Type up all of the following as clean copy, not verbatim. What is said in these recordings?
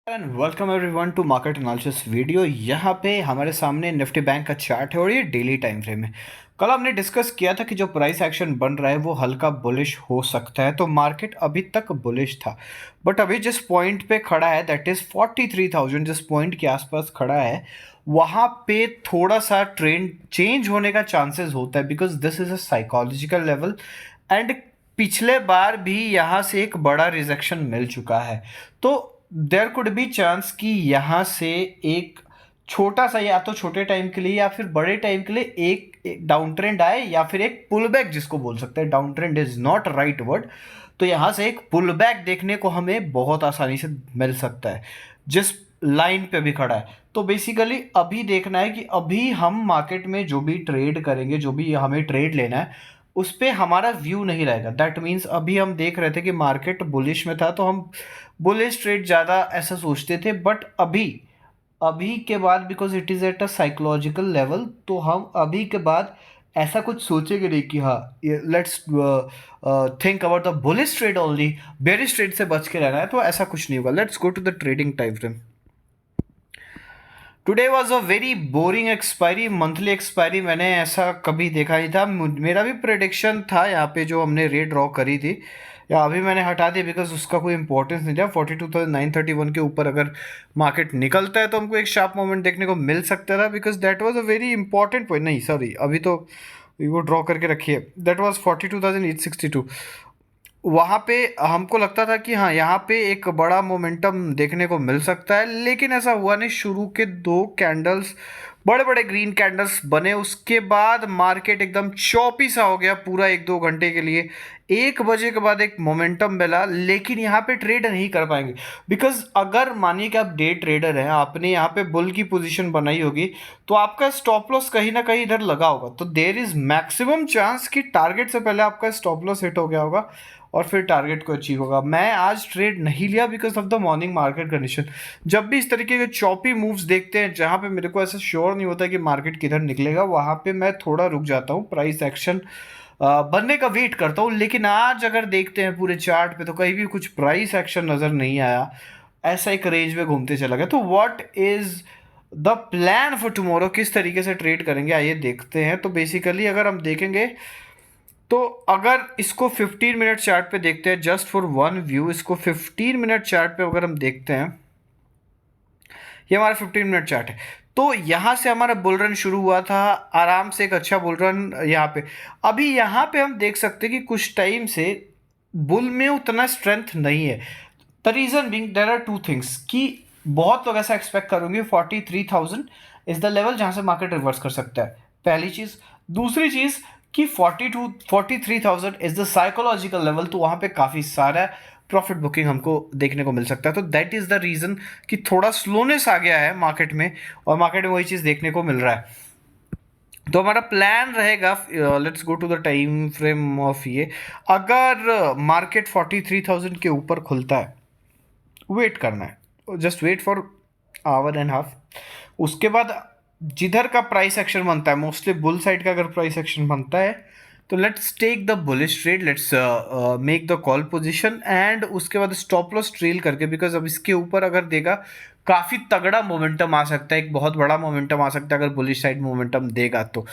And welcome everyone to market analysis video. यहाँ पे हमारे सामने निफ्टी बैंक का चार्ट है और ये डेली टाइम फ्रेम है। कल हमने डिस्कस किया था कि जो प्राइस एक्शन बन रहा है वो हल्का बुलिश हो सकता है, तो मार्केट अभी तक बुलिश था। बट अभी जिस पॉइंट पे खड़ा है दैट इज 43,000, जिस पॉइंट के आसपास खड़ा है वहाँ पे थोड़ा सा ट्रेंड चेंज होने का चांसेस होता है, because this is a psychological level and पिछले बार भी यहाँ से एक बड़ा रिजेक्शन मिल चुका है। तो देयर कुड बी चांस कि यहाँ से एक छोटा सा, या तो छोटे टाइम के लिए या फिर बड़े टाइम के लिए एक डाउन ट्रेंड आए, या फिर एक पुल बैक जिसको बोल सकते हैं। Down trend is not right word. तो यहाँ से एक पुल बैक देखने को हमें बहुत आसानी से मिल सकता है जिस लाइन पे भी खड़ा है। तो बेसिकली अभी देखना है कि अभी हम मार्केट में जो भी ट्रेड करेंगे, जो भी हमें ट्रेड लेना है, उस पर हमारा व्यू नहीं रहेगा। दैट मीन्स अभी हम देख रहे थे कि मार्केट बुलिश में था तो हम बुलिश ट्रेड ज़्यादा ऐसा सोचते थे। बट अभी अभी के बाद, because it is at a psychological level, तो हम अभी के बाद ऐसा कुछ सोचेंगे नहीं कि हाँ let's think about the bullish trade only, bearish trade से बच के रहना है, तो ऐसा कुछ नहीं होगा। Let's go to the trading time frame. Today was a very boring expiry, monthly expiry मैंने ऐसा कभी देखा नहीं था। मेरा भी प्रेडिक्शन था यहाँ पे जो हमने रेट ड्रॉ करी थी, या अभी मैंने हटा दी बिकॉज उसका कोई इंपॉर्टेंस नहीं था। 42,931 के ऊपर अगर मार्केट निकलता है तो हमको एक शार्प मोमेंट देखने को मिल सकता था, because that was a very important point. नहीं सॉरी, अभी तो वो ड्रॉ करके रखिए। That was 42,862। वहाँ पे हमको लगता था कि हाँ यहाँ पे एक बड़ा मोमेंटम देखने को मिल सकता है, लेकिन ऐसा हुआ नहीं। शुरू के दो कैंडल्स, बड़े बड़े ग्रीन कैंडल्स बने, उसके बाद मार्केट एकदम चौपी सा हो गया पूरा 1-2 घंटे के लिए। 1 बजे के बाद एक मोमेंटम मिला, लेकिन यहाँ पे ट्रेड नहीं कर पाएंगे। बिकॉज अगर मानिए कि आप डे ट्रेडर हैं, आपने यहाँ पे बुल की पोजीशन बनाई होगी, तो आपका स्टॉप लॉस कहीं ना कहीं इधर लगा होगा, तो देर इज मैक्सिमम चांस कि टारगेट से पहले आपका स्टॉप लॉस हिट हो गया होगा और फिर टारगेट को अचीव होगा। मैं आज ट्रेड नहीं लिया because of the morning market condition. जब भी इस तरीके के चॉपी मूव्स देखते हैं जहां पे मेरे को ऐसा श्योर नहीं होता कि मार्केट किधर निकलेगा, वहां पे मैं थोड़ा रुक जाता हूँ, प्राइस एक्शन बनने का वेट करता हूँ। लेकिन आज अगर देखते हैं पूरे चार्ट पे तो कहीं भी कुछ प्राइस एक्शन नज़र नहीं आया, ऐसा एक रेंज में घूमते चला गया। तो what is the plan for tomorrow, किस तरीके से ट्रेड करेंगे आइए देखते हैं। तो बेसिकली अगर हम देखेंगे तो अगर इसको 15 मिनट चार्ट पे देखते हैं, जस्ट फॉर वन व्यू, इसको 15 मिनट चार्ट पे अगर हम देखते हैं, ये हमारा 15 मिनट चार्ट है। तो यहाँ से हमारा बुल रन शुरू हुआ था, आराम से एक अच्छा बुल रन यहाँ पे। अभी यहाँ पे हम देख सकते हैं कि कुछ टाइम से बुल में उतना स्ट्रेंथ नहीं है। The reason being there are two things, कि बहुत लोग ऐसा एक्सपेक्ट करेंगे 43,000 इज द लेवल जहाँ से मार्केट रिवर्स कर सकता है, पहली चीज़। दूसरी चीज़ कि 43,000 इज द साइकोलॉजिकल लेवल, तो वहाँ पे काफ़ी सारा प्रॉफिट बुकिंग हमको देखने को मिल सकता है। तो दैट इज़ द रीज़न कि थोड़ा स्लोनेस आ गया है मार्केट में, और मार्केट में वही चीज़ देखने को मिल रहा है। तो हमारा प्लान रहेगा, let's go to the time frame of ये। अगर मार्केट 43,000 के ऊपर खुलता है, वेट करना है, just wait for hour and half. उसके बाद जिधर का प्राइस एक्शन बनता है, मोस्टली बुल साइड का अगर प्राइस एक्शन बनता है, तो let's take the bullish trade, let's make the call position, and उसके बाद स्टॉप लॉस ट्रेल करके, बिकॉज अब इसके ऊपर अगर देगा काफ़ी तगड़ा मोमेंटम आ सकता है, एक बहुत बड़ा मोमेंटम आ सकता है अगर बुलिश साइड मोमेंटम देगा तो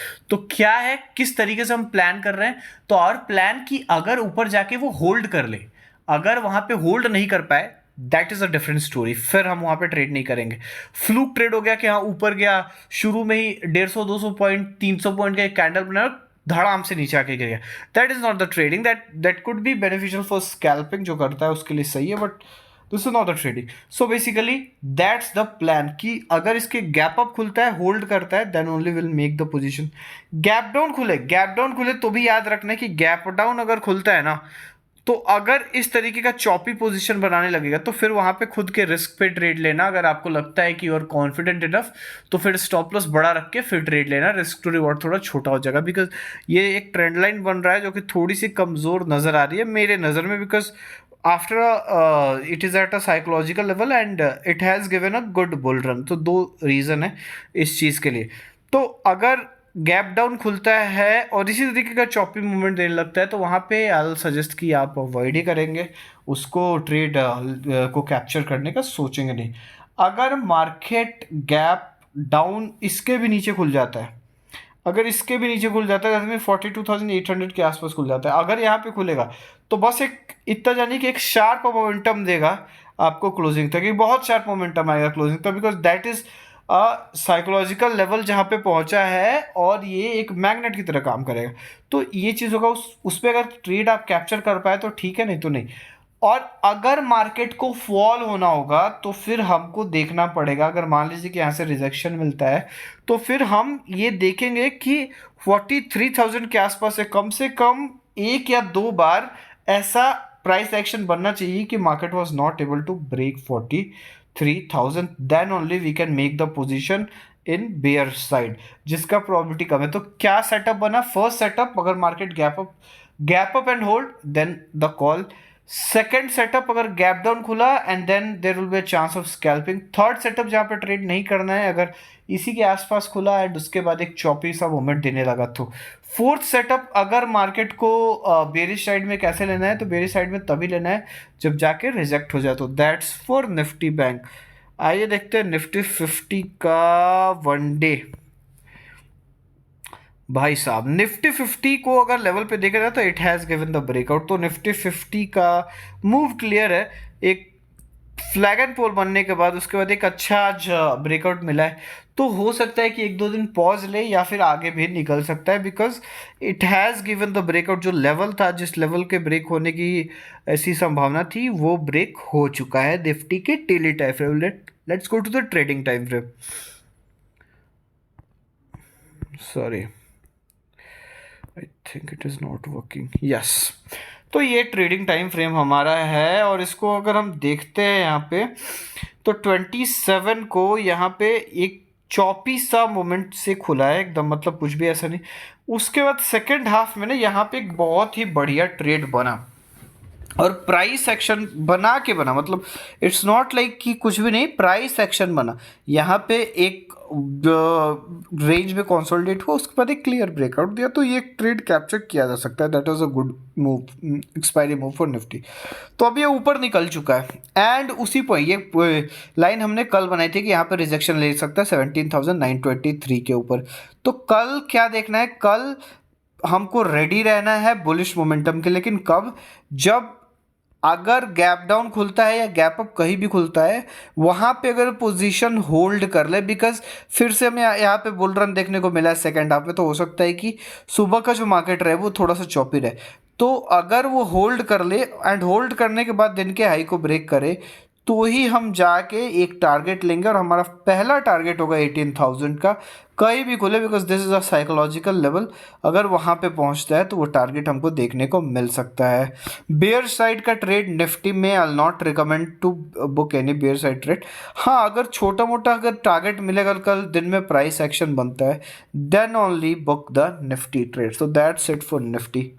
क्या है, किस तरीके से हम प्लान कर रहे हैं। तो और प्लान की अगर ऊपर जाके वो होल्ड कर ले, अगर वहां पे होल्ड नहीं कर पाए, that is a different story, फिर हम वहां पे ट्रेड नहीं करेंगे। फ्लूक ट्रेड हो गया कि हाँ ऊपर गया, शुरू में ही 150-200 पॉइंट 300 पॉइंट का एक कैंडल बनाया, धड़ाम से नीचे आके गिर गया, that is not the trading. That could be beneficial for scalping, जो करता है उसके लिए सही है, but this is not the trading. So basically that's the plan, कि अगर इसके गैप अप खुलता है, होल्ड करता है, then only will make the position. Gap down खुले तो भी याद रखना है कि गैप डाउन अगर खुलता है ना, तो अगर इस तरीके का चॉपी पोजीशन बनाने लगेगा, तो फिर वहां पे खुद के रिस्क पे ट्रेड लेना। अगर आपको लगता है कि यू आर कॉन्फिडेंट इनफ, तो फिर स्टॉप लॉस बड़ा रख के फिर ट्रेड लेना, रिस्क टू रिवॉर्ड थोड़ा छोटा हो जाएगा। बिकॉज ये एक ट्रेंड लाइन बन रहा है जो कि थोड़ी सी कमजोर नजर आ रही है मेरे नज़र में, because after it is at a psychological level and it has given a good bull run. तो दो रीज़न है इस चीज़ के लिए। तो अगर गैप डाउन खुलता है और इसी तरीके का चॉपी मूवमेंट देने लगता है, तो वहाँ पे आई सजेस्ट कि आप अवॉइड ही करेंगे उसको, ट्रेड को कैप्चर करने का सोचेंगे नहीं। अगर मार्केट गैप डाउन इसके भी नीचे खुल जाता है, अगर इसके भी नीचे खुल जाता है, जैसे में 42,800 के आसपास खुल जाता है, अगर यहाँ पे खुलेगा तो बस एक इतना जानिए कि एक शार्प मोमेंटम देगा आपको क्लोजिंग तक, एक बहुत शार्प मोमेंटम आएगा क्लोजिंग तक, because that is psychological level जहाँ पे पहुंचा है और ये एक मैग्नेट की तरह काम करेगा। तो ये चीज़ होगा, उस पर अगर ट्रेड आप कैप्चर कर पाए तो ठीक है, नहीं तो नहीं। और अगर मार्केट को फॉल होना होगा तो फिर हमको देखना पड़ेगा, अगर मान लीजिए कि यहाँ से रिजेक्शन मिलता है तो फिर हम ये देखेंगे कि 43,000 के आसपास से कम एक या दो बार ऐसा प्राइस एक्शन बनना चाहिए कि market was not able to break 43,000, then only we can make the position in bear side, जिसका प्रोबेबिलिटी कम है। तो क्या सेटअप बना? फर्स्ट सेटअप, अगर market gap up and hold then the call. Second setup, अगर गैप डाउन खुला and then there will be a chance of scalping. Third setup जहाँ पे ट्रेड नहीं करना है, अगर इसी के आसपास खुला एंड उसके बाद एक चौपी सा मूवमेंट देने लगा तो। फोर्थ सेटअप, अगर मार्केट को बेरिश साइड में कैसे लेना है, तो बेरिश साइड में तभी लेना है जब जाके रिजेक्ट हो जाए। तो दैट्स फॉर निफ्टी बैंक। आइए देखते हैं निफ्टी 50 का वन डे। भाई साहब, निफ्टी 50 को अगर लेवल पे देखा जाए तो it has given the breakout, तो निफ्टी 50 का मूव क्लियर है। एक फ्लैग एंड पोल बनने के बाद उसके बाद एक अच्छा आज ब्रेकआउट मिला है, तो हो सकता है कि एक दो दिन पॉज ले या फिर आगे भी निकल सकता है, because it has given the breakout. जो लेवल था, जिस लेवल के ब्रेक होने की ऐसी संभावना थी, वो ब्रेक हो चुका है निफ्टी के daily time frame. Let's go to the trading time frame. Sorry, I think it is not working. Yes, तो ये ट्रेडिंग टाइम फ्रेम हमारा है और इसको अगर हम देखते हैं यहाँ पे, तो 27 को यहाँ पे एक चौपी सा मोमेंट से खुला है एकदम, मतलब कुछ भी ऐसा नहीं। उसके बाद सेकेंड हाफ में ना यहाँ पे एक बहुत ही बढ़िया ट्रेड बना और प्राइस एक्शन बना के बना, मतलब इट्स नॉट लाइक कि कुछ भी नहीं, प्राइस एक्शन बना। यहाँ पे एक रेंज में कंसोलिडेट हुआ, उसके बाद एक क्लियर ब्रेकआउट दिया, तो ये ट्रेड कैप्चर किया जा सकता है। That was a good move, expiry move for Nifty. तो अब ये ऊपर निकल चुका है एंड उसी पॉइंट, ये लाइन हमने कल बनाई थी कि यहाँ पे रिजेक्शन ले सकता है 17,923 के ऊपर। तो कल क्या देखना है? कल हमको रेडी रहना है बुलिश मोमेंटम के, लेकिन कब? जब अगर गैप डाउन खुलता है या गैप अप कहीं भी खुलता है, वहाँ पे अगर पोजीशन होल्ड कर ले, बिकॉज फिर से हमें यहाँ पे बुल रन देखने को मिला है सेकेंड हाफ में, तो हो सकता है कि सुबह का जो मार्केट रहे वो थोड़ा सा चौपी रहे। तो अगर वो होल्ड कर ले एंड होल्ड करने के बाद दिन के हाई को ब्रेक करे, तो ही हम जाके एक टारगेट लेंगे और हमारा पहला टारगेट होगा 18,000 का, कहीं भी खुले, because this is a psychological level. अगर वहाँ पे पहुँचता है तो वो टारगेट हमको देखने को मिल सकता है। बेयर साइड का ट्रेड निफ्टी में I not recommend to book any bear side trade. हाँ, अगर छोटा मोटा अगर टारगेट मिलेगा, कल दिन में प्राइस एक्शन बनता है, then only book the Nifty trade. So that's it for Nifty.